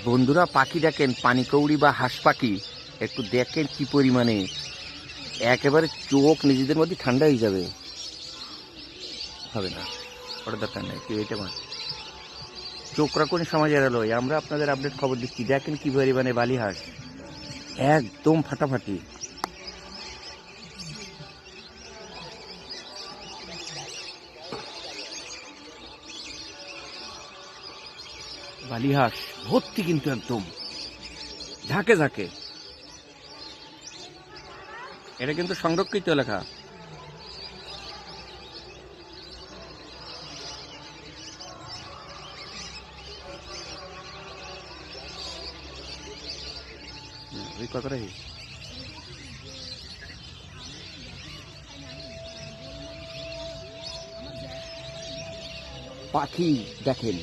বন্ধুরা, পাখি দেখেন, পানিকৌড়ি বা হাঁস পাখি একটু দেখেন কি পরিমাণে, একেবারে চোখ নিজেদের মধ্যে ঠান্ডা হয়ে যাবে। হবে না, ওটা দরকার নেই, কেউ এটা মাছ চোখ রাখুন সমাজ এড়ালো। আমরা আপনাদের আপডেট খবর দিচ্ছি, দেখেন কি পরিমাণে বালি হাঁস, একদম ফাটাফাটি। বালি হাঁস ভর্তি কিন্তু একদম ঝাঁকে ঝাঁকে। এটা কিন্তু সংরক্ষিত এলাকা। পাখি দেখেন।